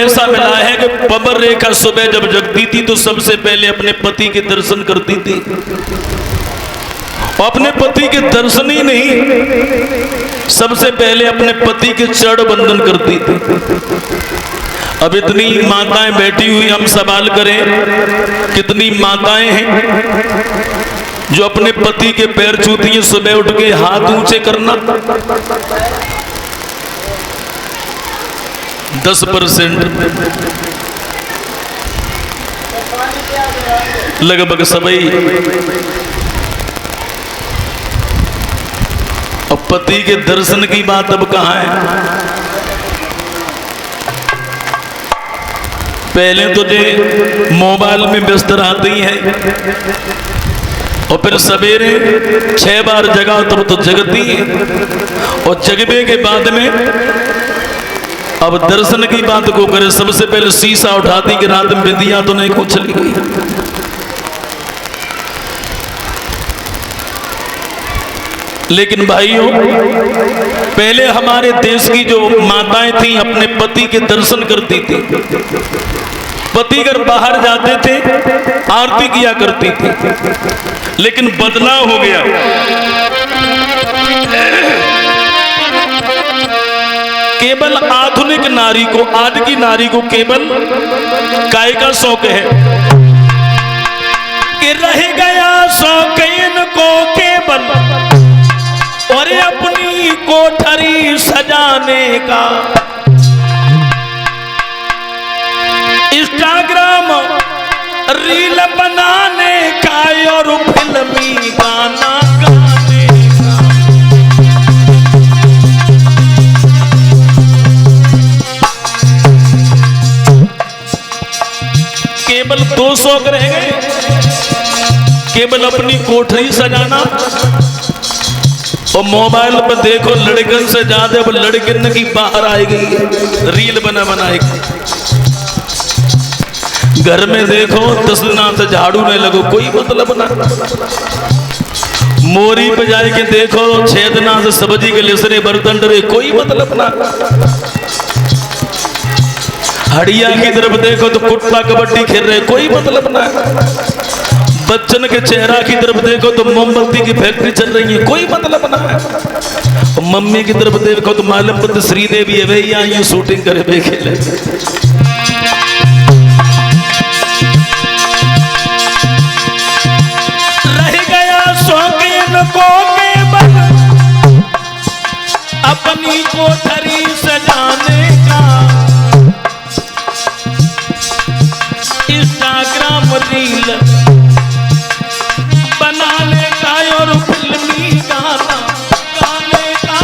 ऐसा मिला है कि पबर रेखा सुबह जब जगती थी तो सबसे पहले अपने पति के दर्शन करती थी, और अपने पति के दर्शन ही नहीं, सबसे पहले अपने पति के चरण बंदन करती थी। अब इतनी माताएं बैठी हुई, हम सवाल करें कितनी माताएं हैं जो अपने पति के पैर छूती हैं सुबह उठ के हाथ ऊंचे करना? 10% लगभग सभी। अब पति के दर्शन की बात अब कहां है? पहले तो जो मोबाइल में व्यस्त रहती हैं और फिर सवेरे 6 बार जगा तब तो जगती है, और जगने के बाद में अब दर्शन की बात को करे, सबसे पहले शीशा उठाती कि रात में बिंदिया तो नहीं कुछ चली गई। लेकिन भाइयों, पहले हमारे देश की जो माताएं थीं अपने पति के दर्शन करती थी, पति अगर बाहर जाते थे आरती किया करती थी। लेकिन बदलाव हो गया, केवल आधुनिक नारी को, आज की नारी को केवल काय का शौक है कि रह गया शौक इनको केवल और अपनी कोठरी सजाने का। इंस्टाग्राम रील बनाने का और फिल्मी गाना गाने का। केवल 2 शौक रह गए, केवल अपनी कोठरी सजाना और मोबाइल पर देखो लड़कन से ज्यादा अब लड़किन की बाहर आई गई है, रील बनाएगी। घर में देखो 10 दिना से झाड़ू नहीं लगो, कोई मतलब ना। मोरी बजाई के देखो 6 दिना से सब्जी के लिसरे बर्तन डरे, कोई मतलब ना। हड़िया की तरफ देखो तो कुत्ता कबड्डी खेल रहे, कोई मतलब ना। बच्चन के चेहरा की तरफ देखो तो मोमबत्ती की फैक्ट्री चल रही है, कोई मतलब ना है। मम्मी की तरफ देखो तो मालूम श्रीदेवी है भैया ये शूटिंग करे बे खेले। रह गया शौकीन को केवल अपनी कोठरी सजाने का। इंस्टाग्राम रील बनाने का और फिल्मी गाना गाने का।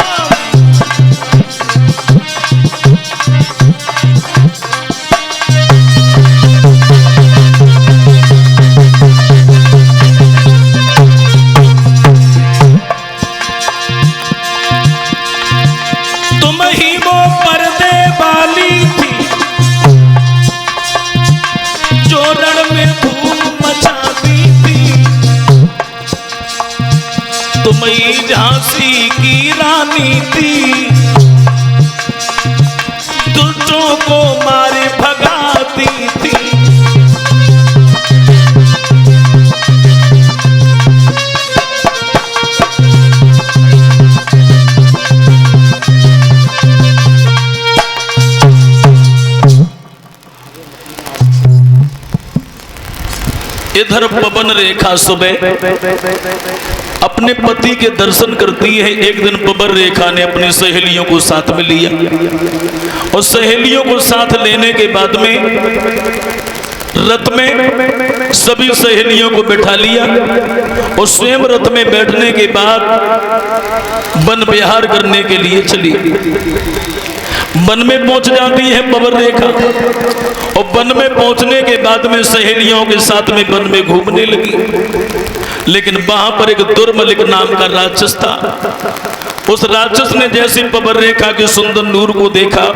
तुम ही वो पर्दे वाली थी जो रण में धूम मचाती थी। तुम ही झांसी की रानी थी, दुष्टों को मारे भगाती थी। इधर पवन रेखा सुबह अपने पति के दर्शन करती है। एक दिन पवन रेखा ने अपनी सहेलियों को साथ में लिया और सहेलियों को साथ लेने के बाद में रथ में सभी सहेलियों को बैठा लिया और स्वयं रथ में बैठने के बाद वन विहार करने के लिए चली। वन में पहुंच जाती है पवन रेखा और वन में पहुंचने के बाद में सहेलियों के साथ में वन में घूमने लगी। लेकिन वहां पर एक दुर्मलिक नाम का राक्षस था। उस राक्षस ने जैसे पवन रेखा के सुंदर नूर को देखा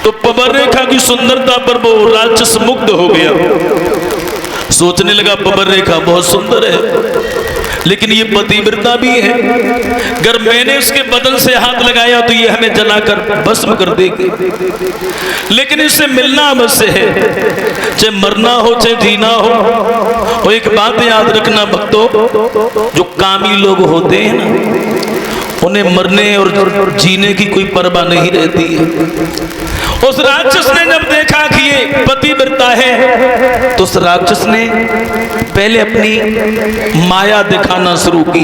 तो पवन रेखा की सुंदरता पर वो राक्षस मुग्ध हो गया। सोचने लगा पवन रेखा बहुत सुंदर है, लेकिन ये पतिव्रता भी है। अगर मैंने इसके बदन से हाथ लगाया तो ये हमें जलाकर भस्म कर देगी, लेकिन इससे मिलना अवश्य है, चाहे मरना हो चाहे जीना हो। और एक बात याद रखना भक्तों, जो कामी लोग होते हैं ना, उन्हें मरने और जीने की कोई परवाह नहीं रहती है। उस राक्षस ने जब देखा कि ये पतिव्रता है, तो उस राक्षस ने पहले अपनी माया दिखाना शुरू की।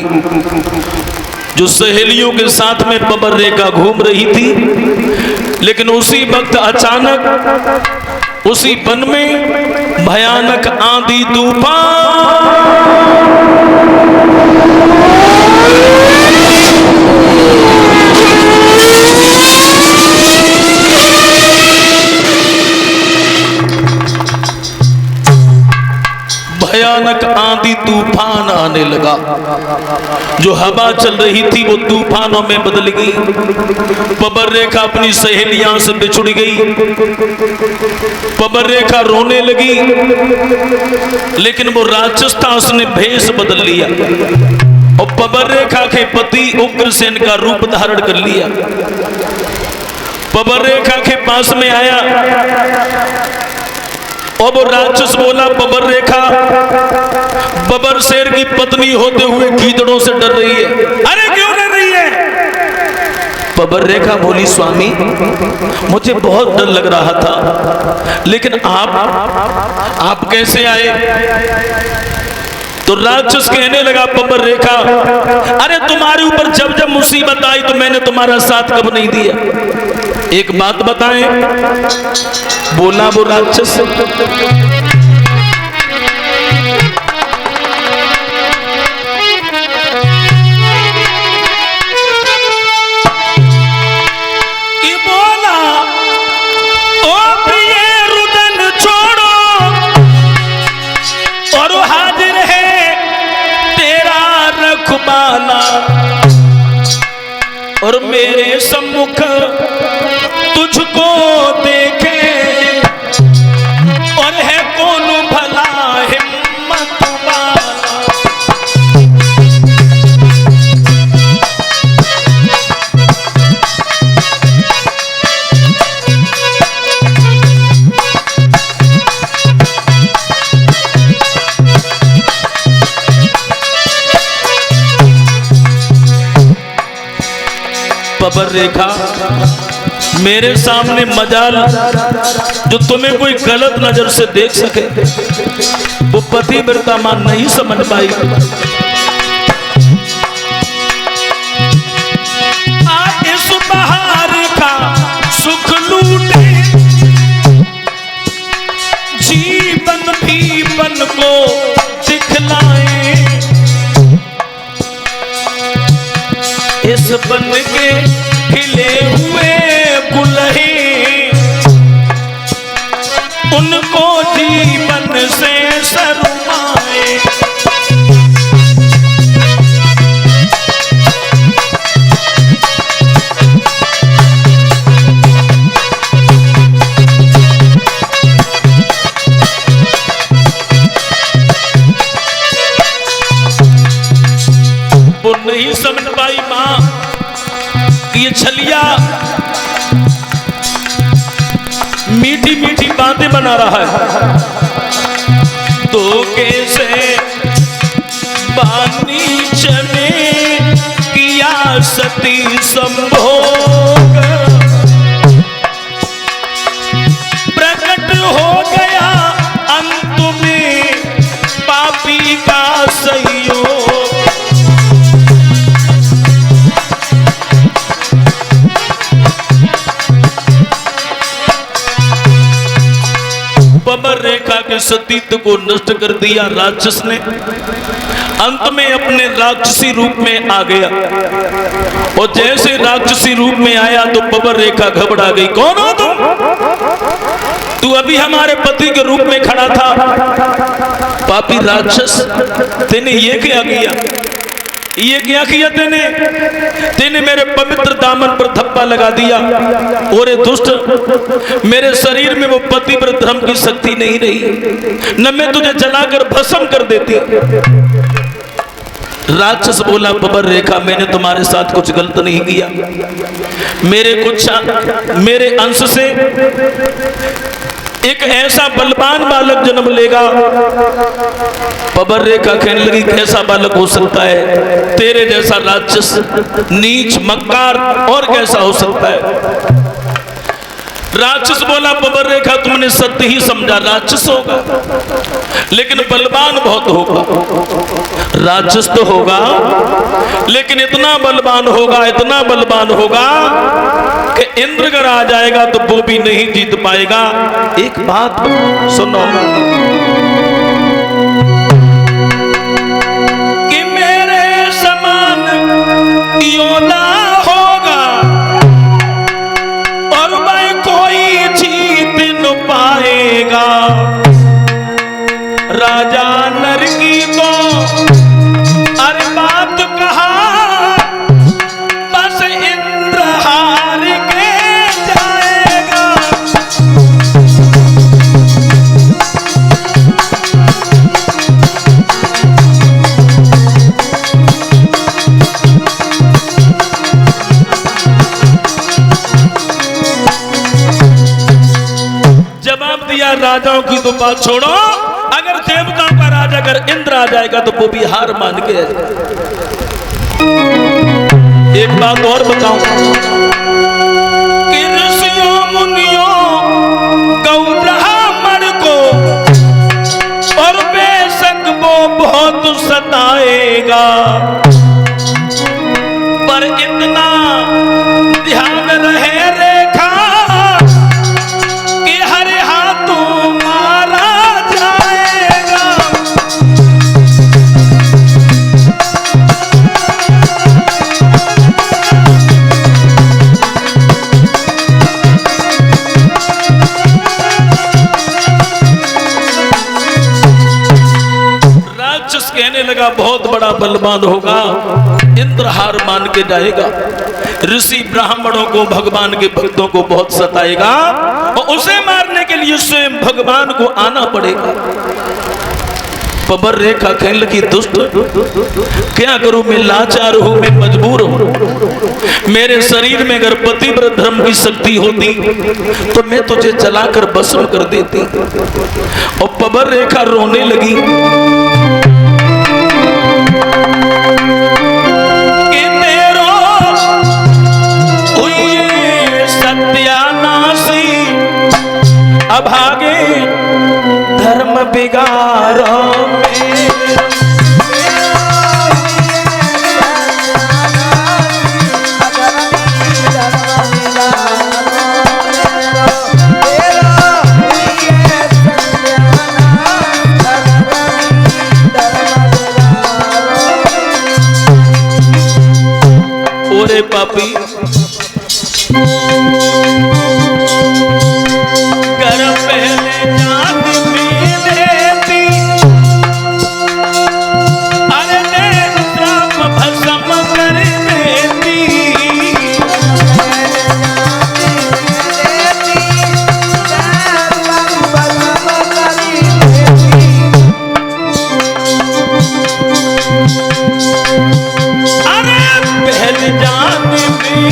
जो सहेलियों के साथ में बबर रेखा घूम रही थी, लेकिन उसी वक्त अचानक उसी वन में भयानक आंधी तूफान भयानक आंधी तूफान आने लगा। जो हवा चल रही थी वो तूफानों में बदल गई। बबर रेखा अपनी सहेलियां से बिछुड़ गई। बबर रेखा रोने लगी, लेकिन वो राक्षस था, उसने भेष बदल लिया और बबर रेखा के पति उग्रसेन का रूप धारण कर लिया। बबर रेखा के पास में आया और वो राक्षस बोला, बबर रेखा, बबर शेर की पत्नी होते हुए गीदड़ों से डर रही है। अरे क्यों डर रही है? बबर रेखा बोली, स्वामी मुझे बहुत डर लग रहा था, लेकिन आप कैसे आए? तो राक्षस कहने लगा, बबर रेखा, अरे तुम्हारे ऊपर जब जब मुसीबत आई तो मैंने तुम्हारा साथ कब नहीं दिया? एक बात बताएं। बोला वो राक्षस, कि बोला, ओ प्रिय रुदन छोड़ो और हाजिर है तेरा रखवाला, और मेरे सम्मुख तुझको देखे और है कौन भला हिम्मत वाला। बबर रेखा, मेरे सामने मजाल जो तुम्हें कोई गलत नजर से देख सके, वो पतिव्रता मान नहीं समझ पाई। इस बहार का सुख लूटे, जीवन भी बन को दिखलाए, इस बन के खिले हुए गुलहे उनको जीवन से शर्माए। वो नहीं समझ पाई मां कि ये छलिया मीठी मीठी बातें बना रहा है। तो कैसे बानी चने किया सती संभोग, प्रकट हो गया अंत में पापी का सहयोग। बबर रेखा के सतीत्व को नष्ट कर दिया राक्षस ने। अंत में अपने राक्षसी रूप में आ गया, और जैसे राक्षसी रूप में आया तो बबर रेखा घबरा गई। कौन हो तुम? तू अभी हमारे पति के रूप में खड़ा था। पापी राक्षस, तेने ये क्या किया? ये क्या किया तेने? तेने मेरे पवित्र दामन पर धब्बा लगा दिया। और दुष्ट, मेरे शरीर में वो पतिव्रत धर्म की शक्ति नहीं रही, न मैं तुझे जलाकर भस्म कर देती। राक्षस बोला बबर रेखा मैंने तुम्हारे साथ कुछ गलत नहीं किया, मेरे अंश से एक ऐसा बलवान बालक जन्म लेगा। बबर रेखा कहने लगी कैसा बालक हो सकता है, तेरे जैसा राक्षस नीच मक्कार और कैसा हो सकता है। राक्षस बोला बबर रेखा तुमने सत्य ही समझा, राक्षस होगा लेकिन बलवान बहुत होगा। राक्षस तो होगा लेकिन इतना बलवान होगा, इतना बलवान होगा कि इंद्र अगर आ जाएगा तो वो भी नहीं जीत पाएगा। एक बात सुनो कि मेरे समान योद्धा होगा और मैं कोई जीत न पाएगा। राजा नर की तो अरे बात कहा, बस इंद्र हार के जाएगा। जवाब दिया राजाओं की तो बात छोड़ो, अगर देवताओं का राजा अगर इंद्र आ जाएगा तो वो भी हार मान के एक बात और बताऊं कि ऋषियों मुनियों गौ ब्राह्मण को और बेशक वो बहुत सताएगा, पर इतना ध्यान रहे रेखा कि हर हाथों मारा जाएगा। राक्षस कहने लगा बहुत बड़ा बलवान होगा, इंद्र हार मान के जाएगा, ऋषि ब्राह्मणों को भगवान के भक्तों को बहुत सताएगा और उसे मारने के लिए स्वयं भगवान को आना पड़ेगा। बबर रेखा कहने लगी दुष्ट क्या करूं, मैं लाचार हूं, मैं मजबूर हूं। मेरे शरीर में अगर पतिव्रत धर्म की शक्ति होती तो मैं तुझे जलाकर भस्म कर देती। और बबर रेखा रोने लगी कि तेरो हुई सत्यानाशी, अभागे धर्म बिगाड़ो ओरे पापी कर पहले जान भी देती, अरे देख श्राप भस्म कर देती। अरे पहले जान भी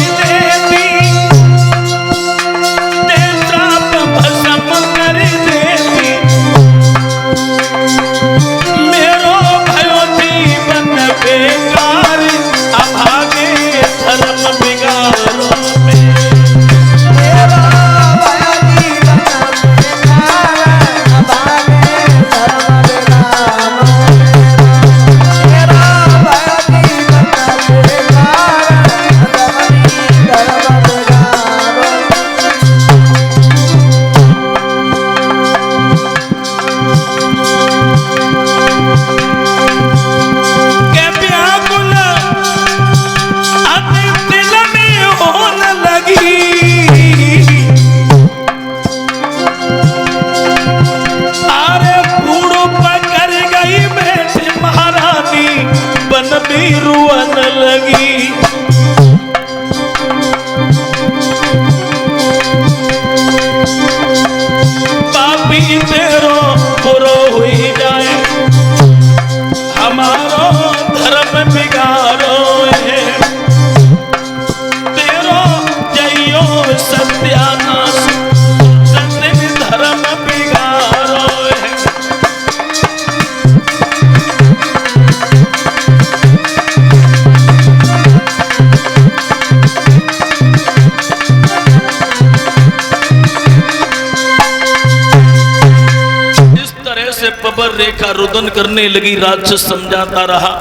बबर रेखा रुदन करने लगी। राक्षस समझाता रहा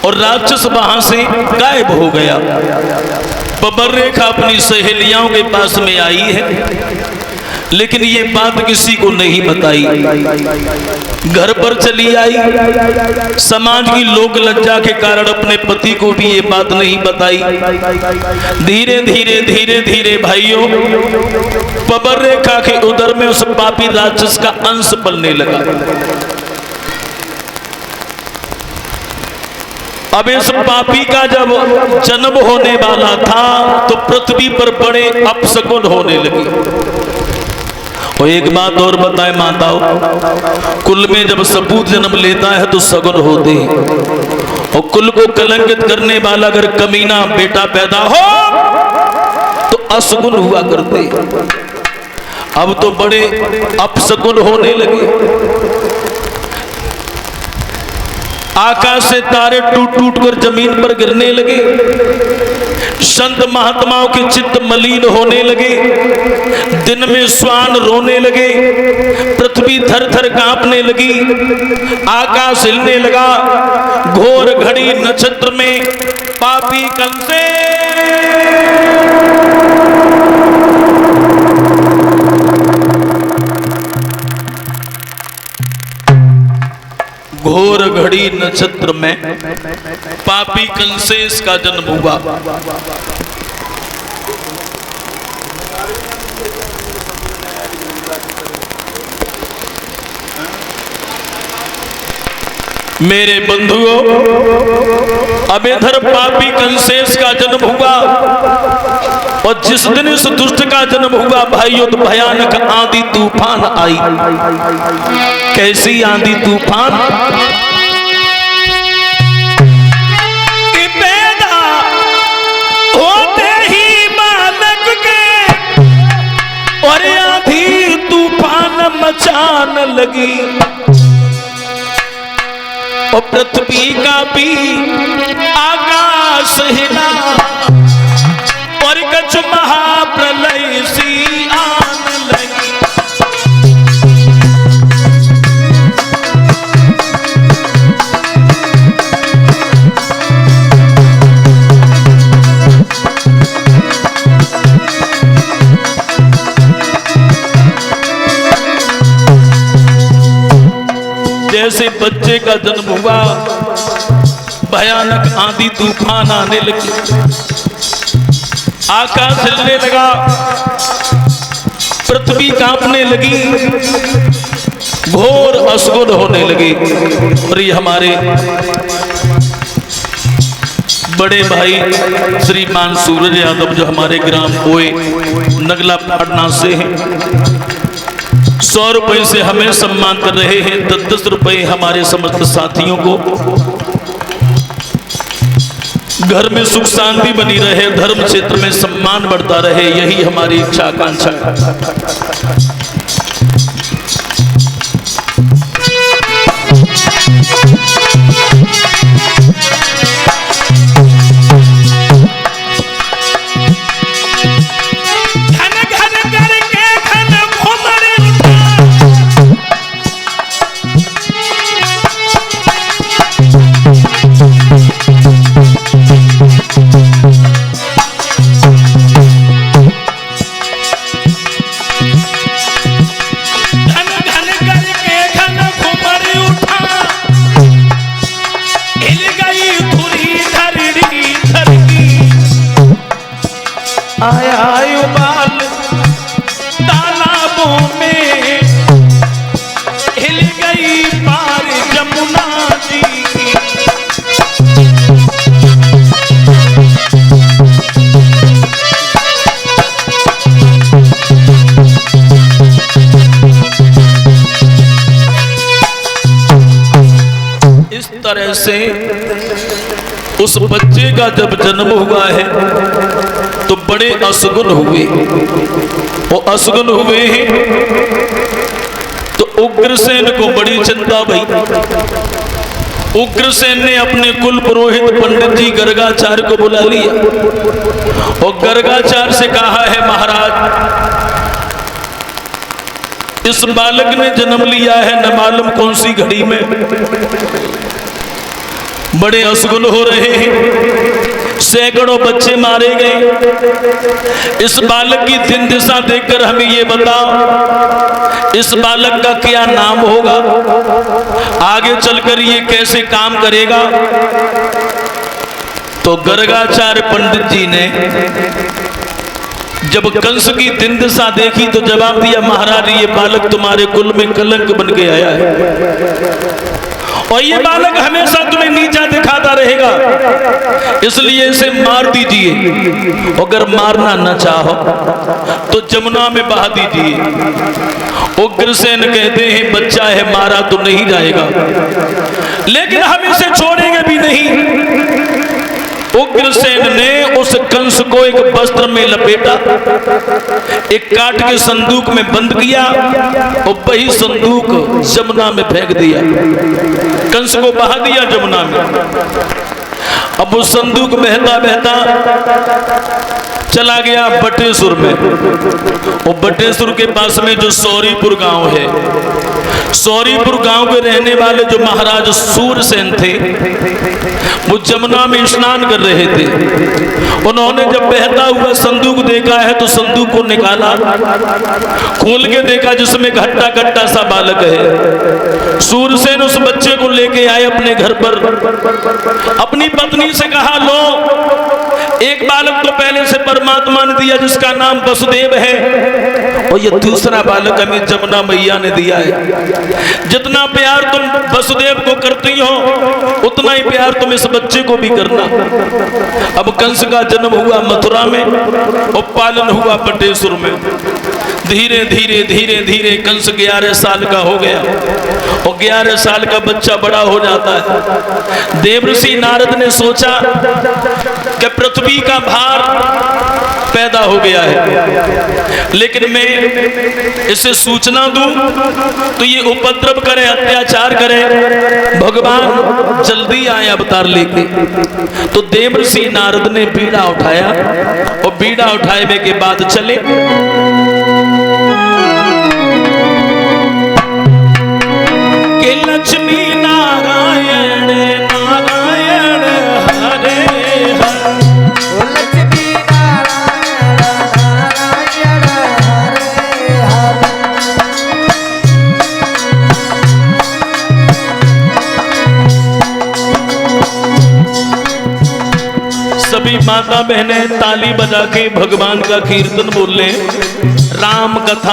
और राक्षस वहां से गायब हो गया। बबर रेखा अपनी सहेलियों के पास में आई है, लेकिन ये बात किसी को नहीं बताई। घर पर चली आई, समाज की लोक लज्जा के कारण अपने पति को भी ये बात नहीं बताई। धीरे धीरे धीरे धीरे भाइयों, बबर रेखा के उदर में उस पापी राक्षस का अंश पलने लगा। अब इस पापी का जब जन्म होने वाला था तो पृथ्वी पर बड़े अपशकुन होने लगे। और एक बात और बताए माताओं, कुल में जब सपूत जन्म लेता है तो सगुन होते हैं, और कुल को कलंकित करने वाला अगर कमीना बेटा पैदा हो तो असगुन हुआ करते। अब तो बड़े अपशकुन होने लगे। आकाश से तारे टूट टूट कर जमीन पर गिरने लगे। संत महात्माओं के चित्त मलिन होने लगे। दिन में श्वान रोने लगे। पृथ्वी थर थर कांपने लगी। आकाश हिलने लगा। घोर घड़ी नक्षत्र में पापी कंसे घोर घड़ी नक्षत्र में पापी कंसेश का जन्म हुआ। मेरे बंधुओं, अब इधर पापी कंसेश का जन्म हुआ, और जिस दिन इस दुष्ट का जन्म हुआ भाइयों, तो भयानक आंधी तूफान आई। कैसी आंधी तूफान? कि पैदा होते ही बालक के और आंधी तूफान मचान लगी, और पृथ्वी का भी आकाश हिला, और कछ महाप्रलय सी आन लगी। जैसे बच्चे का जन्म हुआ, भयानक आंधी तूफान आने लगी। आकाश हिलने लगा, पृथ्वी कांपने लगी, घोर असगुन होने लगे। और ये हमारे बड़े भाई श्रीमान सूरज यादव, जो हमारे ग्राम ओए नगला पाटना से हैं, 100 रुपए से हमें सम्मान कर रहे हैं। 10-10 रुपए हमारे समस्त साथियों को। घर में सुख शांति बनी रहे, धर्म क्षेत्र में सम्मान बढ़ता रहे, यही हमारी इच्छा आकांक्षा है। से उस बच्चे का जब जन्म हुआ है तो बड़े असगुन हुए। वो असगुन हुए हैं तो उग्रसेन को बड़ी चिंता भई। उग्रसेन ने अपने कुल पुरोहित पंडित जी गर्गाचार्य को बुला लिया और गर्गाचार्य से कहा है, महाराज इस बालक ने जन्म लिया है न मालूम कौन सी घड़ी में। बड़े असगुल हो रहे हैं, सैकड़ों बच्चे मारे गए। इस बालक की दिन दिशा देखकर हमें ये बताओ, इस बालक का क्या नाम होगा, आगे चलकर ये कैसे काम करेगा। तो गर्गाचार्य पंडित जी ने जब कंस की दिन दिशा देखी तो जवाब दिया, महाराज ये बालक तुम्हारे कुल में कलंक बन के आया है और ये बालक हमेशा तुम्हें नीचा दिखाता रहेगा, इसलिए इसे मार दीजिए। अगर मारना न चाहो तो जमुना में बहा दीजिए। उग्रसेन कहते हैं बच्चा है, मारा तो नहीं जाएगा, लेकिन हम इसे छोड़ेंगे भी नहीं। उग्रसेन ने उस कंस को एक वस्त्र में लपेटा, एक काट के संदूक में बंद किया और वही संदूक जमुना में फेंक दिया। कंस को बहा दिया जमुना में। अब वो संदूक बहता बहता चला गया बटेश्वर में। और बटेश्वर के पास में जो सौरीपुर गांव है, सौरीपुर गांव के रहने वाले जो महाराज सूरसेन थे, वो जमुना में स्नान कर रहे थे। उन्होंने जब बहता हुआ संदूक देखा है तो संदूक को निकाला, खोल के देखा जिसमें घट्टा घट्टा सा बालक है। सूरसेन उस बच्चे को लेके आए अपने घर पर। अपनी पत्नी से कहा, लो एक बालक तो पहले से परमात्मा ने दिया जिसका नाम वसुदेव है, और ये दूसरा बालक हमें जमुना मैया ने दिया है। जितना प्यार तुम वसुदेव को करती हो उतना ही प्यार तुम इस बच्चे को भी करना। अब कंस का जन्म हुआ मथुरा में और पालन हुआ बटेश्वर में। धीरे धीरे धीरे धीरे कंस 11 साल का हो गया और 11 साल का बच्चा बड़ा हो जाता है। देवर्षि नारद ने सोचा कि पृथ्वी का भार पैदा हो गया है, लेकिन मैं इसे सूचना दूं तो ये उपद्रव करे, अत्याचार करे, भगवान जल्दी आए अवतार लेके। तो देवर्षि नारद ने बीड़ा उठाया और बीड़ा उठाए के बाद चले। कि लक्ष्मी नारायण नारायण हरे हरे, लक्ष्मी नारायण नारायण हरे हरे। सभी माता बहनें ताली बजा के भगवान का कीर्तन बोल ले। राम कथा